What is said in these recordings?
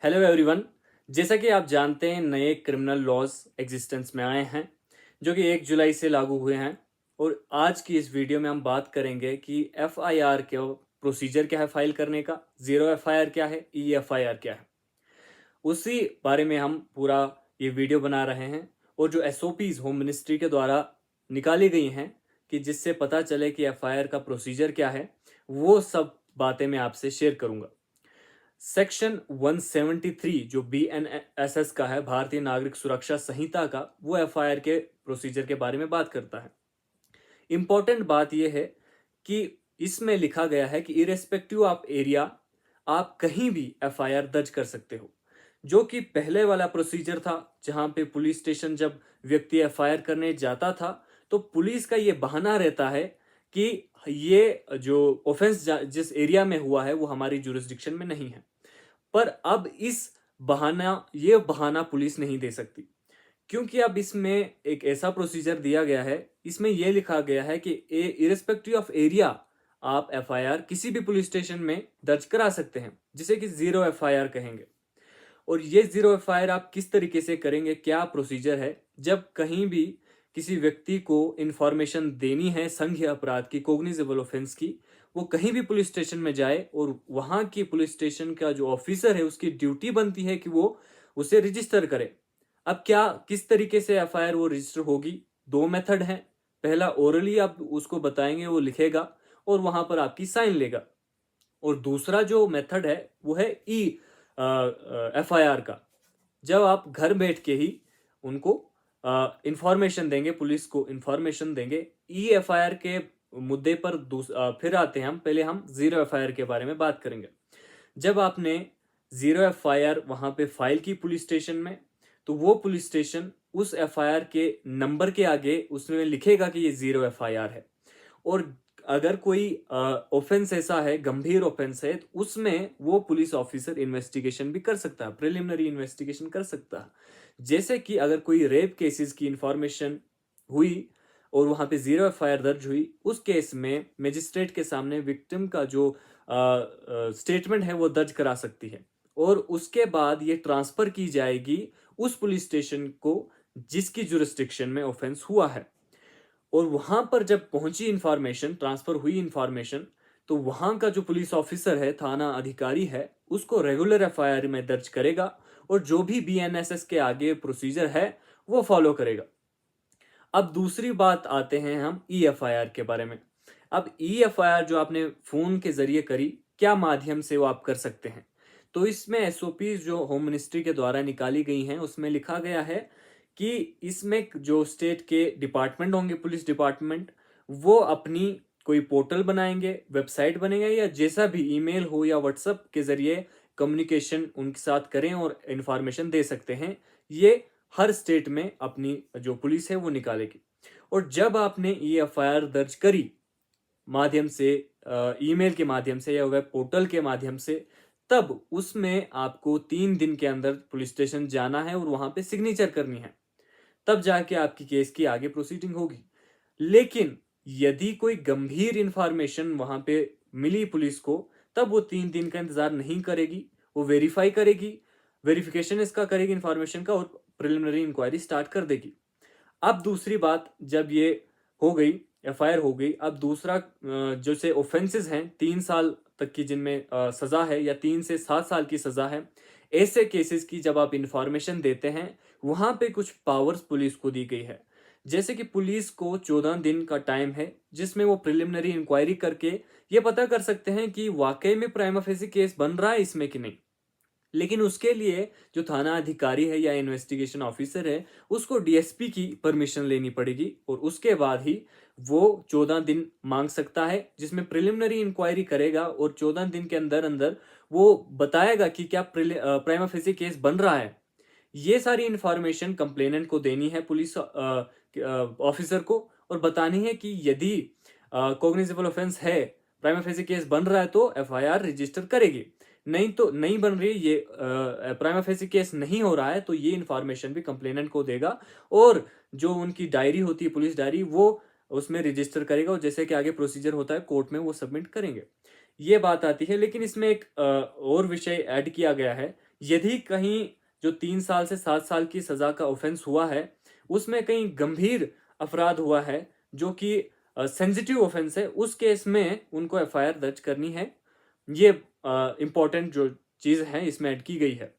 Hello everyone. जैसा कि आप जानते हैं नए क्रिमिनल लॉज एग्जिस्टेंस में आए हैं जो कि 1 जुलाई से लागू हुए हैं। और आज की इस वीडियो में हम बात करेंगे कि एफआईआर के प्रोसीजर क्या है फाइल करने का, जीरो एफआईआर क्या है, ईएफआईआर क्या है, उसी बारे में हम पूरा ये वीडियो बना रहे हैं। और जो एसओपीज होम मिनिस्ट्री के द्वारा निकाली गई हैं कि जिससे पता चले कि एफआईआर का प्रोसीजर क्या है, वो सब बातें मैं आपसे शेयर करूंगा। सेक्शन 173 जो बीएनएसएस का है, भारतीय नागरिक सुरक्षा संहिता का, वो एफआईआर के प्रोसीजर के बारे में बात करता है। इंपॉर्टेंट बात यह है कि इसमें लिखा गया है कि इरेस्पेक्टिव ऑफ एरिया आप कहीं भी एफआईआर दर्ज कर सकते हो। जो कि पहले वाला प्रोसीजर था जहां पे पुलिस स्टेशन जब व्यक्ति एफआईआर करने जाता था तो पुलिस का ये बहाना रहता है कि ये जो ऑफेंस जिस एरिया में हुआ है वो हमारी जुरिस्डिक्शन में नहीं है। पर अब इस ये बहाना पुलिस नहीं दे सकती, क्योंकि अब इसमें एक ऐसा प्रोसीजर दिया गया है। इसमें यह लिखा गया है कि इरेस्पेक्टिव ऑफ एरिया आप एफआईआर किसी भी पुलिस स्टेशन में दर्ज करा सकते हैं, जिसे कि जीरो एफआईआर कहेंगे। और ये जीरो एफआईआर आप किस तरीके से करेंगे, क्या प्रोसीजर है, जब कहीं भी किसी व्यक्ति को इंफॉर्मेशन देनी है संज्ञेय अपराध की, कोग्निजेबल ऑफेंस की, वो कहीं भी पुलिस स्टेशन में जाए और वहां की पुलिस स्टेशन का जो ऑफिसर है उसकी ड्यूटी बनती है कि वो उसे रजिस्टर करे। अब क्या किस तरीके से एफआईआर वो रजिस्टर होगी, दो मेथड हैं। पहला ओरली आप उसको बताएंगे, वो लिखेगा और वहां पर आपकी साइन लेगा। और दूसरा जो मेथड है वो है ई एफआईआर का, जब आप घर बैठ के ही उनको इंफॉर्मेशन देंगे, पुलिस को इंफॉर्मेशन देंगे। ई एफआईआर के मुद्दे पर फिर आते हैं हम। पहले हम जीरो एफआईआर के बारे में बात करेंगे। जब आपने जीरो एफआईआर वहां पे फाइल की पुलिस स्टेशन में, तो वो पुलिस स्टेशन उस एफआईआर के नंबर के आगे उसमें लिखेगा कि ये जीरो एफआईआर है। और अगर कोई ऑफेंस ऐसा है, गंभीर ऑफेंस है, तो उसमें वो पुलिस ऑफिसर इन्वेस्टिगेशन भी कर सकता है, प्रिलिमिनरी इन्वेस्टिगेशन कर सकता है। जैसे कि अगर कोई रेप केसेस की इंफॉर्मेशन हुई और वहां पे जीरो एफआईआर दर्ज हुई, उस केस में मजिस्ट्रेट के सामने विक्टिम का जो स्टेटमेंट है वो दर्ज करा सकती है। और उसके बाद ये ट्रांसफर की जाएगी उस पुलिस स्टेशन को जिसकी जुरिस्डिक्शन में ऑफेंस हुआ है। और वहां पर जब पहुंची इंफॉर्मेशन, ट्रांसफर हुई इंफॉर्मेशन, तो वहां का जो पुलिस ऑफिसर है, थाना अधिकारी है, उसको रेगुलर एफआईआर में दर्ज करेगा और जो भी बीएनएसएस के आगे प्रोसीजर है वो फॉलो करेगा। अब दूसरी बात आते हैं हम ईएफआईआर के बारे में। अब ईएफआईआर जो आपने फोन के जरिए करी, क्या माध्यम से वो आप कर सकते हैं? तो इसमें एसओपी जो होम मिनिस्ट्री के द्वारा निकाली गई हैं उसमें लिखा गया है कि इसमें जो स्टेट के डिपार्टमेंट होंगे, पुलिस डिपार्टमेंट, वो अपनी कोई पोर्टल बनाएंगे, वेबसाइट बनेगा, या जैसा भी ईमेल हो या व्हाट्सएप के जरिए कम्युनिकेशन उनके साथ करें और इंफॉर्मेशन दे सकते हैं। ये हर स्टेट में अपनी जो पुलिस है वो निकालेगी। और जब आपने ईएफआईआर दर्ज करी माध्यम से, ईमेल के माध्यम से या वेब पोर्टल के माध्यम से, तब उसमें आपको 3 दिन के अंदर पुलिस स्टेशन जाना है और वहां पे सिग्नेचर करनी है। तब जाके आपकी केस की आगे प्रोसीडिंग होगी। लेकिन यदि कोई गंभीर इंफॉर्मेशन वहां पे मिली पुलिस को, तब वो 3 दिन का इंतजार नहीं करेगी, वो वेरीफाई करेगी, वेरिफिकेशन इसका करेगी इंफॉर्मेशन का, और प्रिलिमिनरी इंक्वायरी स्टार्ट कर देगी। अब दूसरी बात, जब ये हो गई, एफआईआर हो गई, अब दूसरा जो से ऑफेंसेस हैं 3 साल तक की, जिनमें सजा है, या 3 से 7 साल की सजा है, ऐसे केसेस की जब आप इंफॉर्मेशन देते हैं, वहां पे कुछ पावर्स पुलिस को दी गई है। जैसे कि पुलिस को 14 दिन का टाइम है जिसमें वो प्रिलिमिनरी इंक्वायरी करके ये पता कर सकते हैं कि वाकई में प्राइमा फेसी केस बन रहा है इसमें कि नहीं। लेकिन उसके लिए जो थाना अधिकारी है या इन्वेस्टिगेशन ऑफिसर है, उसको डीएसपी की परमिशन लेनी पड़ेगी, और उसके बाद ही वो 14 दिन मांग सकता है जिसमें प्रिलिमिनरी इंक्वायरी करेगा, और 14 दिन के अंदर अंदर वो बताएगा कि क्या प्राइमा फेसी केस बन रहा है। ये सारी इंफॉर्मेशन कंप्लेनेंट को देनी है, पुलिस ऑफिसर को, और बतानी है कि यदि कॉग्निजेबल ऑफेंस है, प्राइमा फेसी केस बन रहा है, तो एफआईआर रजिस्टर करेगी। नहीं तो नहीं बन रही, ये प्राइमा फेसी केस नहीं हो रहा है, तो ये इंफॉर्मेशन भी कंप्लेनेंट को देगा, और जो उनकी डायरी होती है, पुलिस डायरी, वो उसमें रजिस्टर करेगा, और जैसे कि आगे प्रोसीजर होता है कोर्ट में वो सबमिट करेंगे। ये बात आती है। लेकिन इसमें एक और विषय ऐड किया गया है यदि कहीं जो 3 साल से 7 साल की सज़ा का ऑफेंस हुआ है, उसमें कहीं गंभीर अपराध हुआ है, जो कि सेंसिटिव ऑफेंस है, उस केस में उनको एफआईआर दर्ज करनी है। ये इम्पोर्टेंट जो चीज़ है इसमें ऐड की गई है।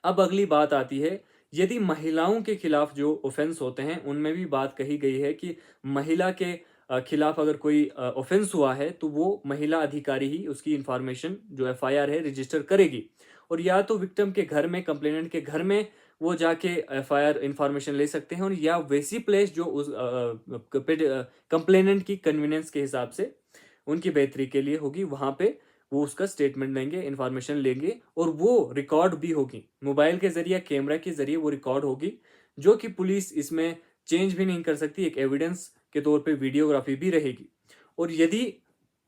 अब अगली बात आती है, यदि महिलाओं के खिलाफ जो ऑफेंस होते हैं, उनमें भी बात कही गई है कि महिला के खिलाफ अगर कोई ऑफेंस हुआ है, तो वो महिला अधिकारी ही उसकी इंफॉर्मेशन जो एफआईआर है रजिस्टर करेगी। और या तो विक्टिम के घर में, कंप्लेनेंट के घर में वो जाके एफआईआर इंफॉर्मेशन ले सकते हैं, और या वैसी प्लेस जो उस कंप्लेनेंट की कन्वीनियंस के हिसाब से उनकी बेहतरी के लिए होगी, वहां पे वो उसका स्टेटमेंट लेंगे, इंफॉर्मेशन लेंगे, और वो रिकॉर्ड भी होगी मोबाइल के जरिए, कैमरा के जरिए वो रिकॉर्ड होगी, जो कि पुलिस इसमें चेंज भी नहीं कर सकती। एक एविडेंस के तौर पे वीडियोग्राफी भी रहेगी। और यदि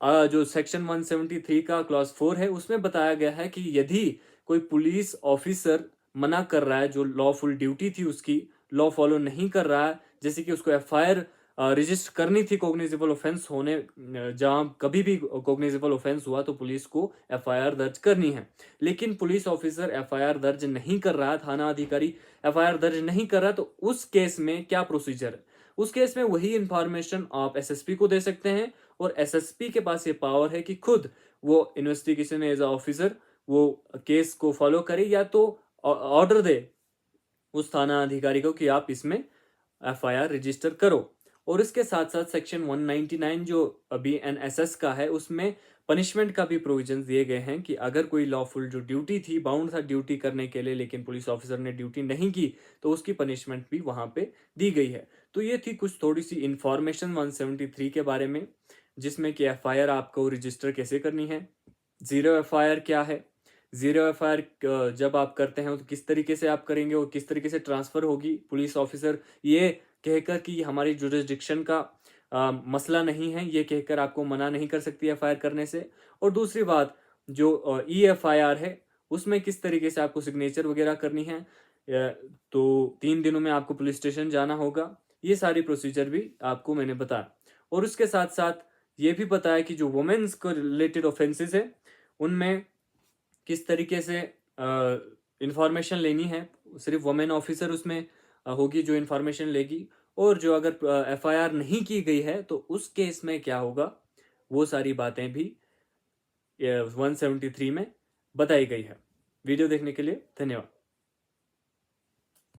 जो सेक्शन 173 का क्लॉज 4 है, उसमें बताया गया है कि यदि कोई पुलिस ऑफिसर मना कर रहा है, जो लॉफुल ड्यूटी थी उसकी लॉ फॉलो नहीं कर रहा है, जैसे कि उसको एफआईआर रजिस्टर करनी थी कॉग्निजेबल ऑफेंस होने, जहां कभी भी कॉग्निजेबल ऑफेंस हुआ तो पुलिस को एफआईआर दर्ज करनी है, लेकिन पुलिस ऑफिसर एफआईआर दर्ज नहीं कर रहा, थाना अधिकारी एफआईआर दर्ज नहीं कर रहा, तो उस केस में क्या प्रोसीजर है? उस केस में वही इंफॉर्मेशन आप एसएसपी को दे सकते हैं, और एसएसपी के पास ये पावर है कि खुद वो इन्वेस्टिगेशन एज ऑफिसर वो केस को फॉलो करे, या तो ऑर्डर दे उस थाना अधिकारी को कि आप इसमें एफआईआर रजिस्टर करो। और इसके साथ साथ सेक्शन 199 जो अभी एनएसएस का है, उसमें पनिशमेंट का भी प्रोविजन दिए गए हैं कि अगर कोई लॉफुल जो ड्यूटी थी, बाउंड था ड्यूटी करने के लिए, लेकिन पुलिस ऑफिसर ने ड्यूटी नहीं की, तो उसकी पनिशमेंट भी वहां पे दी गई है। तो ये थी कुछ थोड़ी सी इंफॉर्मेशन 173 के बारे में, जिसमें कि एफआईआर आपको रजिस्टर कैसे करनी है, जीरो एफआईआर क्या है, जीरो एफआईआर जब आप करते हैं तो किस तरीके से आप करेंगे और किस तरीके से ट्रांसफर होगी, पुलिस ऑफिसर ये कहकर कि हमारी जुरिस्डिक्शन का मसला नहीं है, ये कहकर आपको मना नहीं कर सकती एफआईआर करने से। और दूसरी बात, जो ई एफआईआर है, उसमें किस तरीके से आपको सिग्नेचर वगैरह करनी है, तो 3 दिनों में आपको पुलिस स्टेशन जाना होगा। ये सारी प्रोसीजर भी आपको मैंने बताया। और उसके साथ साथ ये भी बताया कि जो वुमेन्स को रिलेटेड ऑफेंसेस है, उनमें किस तरीके से इंफॉर्मेशन लेनी है, सिर्फ वुमेन ऑफिसर उसमें होगी जो इंफॉर्मेशन लेगी, और जो अगर एफआईआर नहीं की गई है तो उस केस में क्या होगा, वो सारी बातें भी 173 में बताई गई है। वीडियो देखने के लिए धन्यवाद।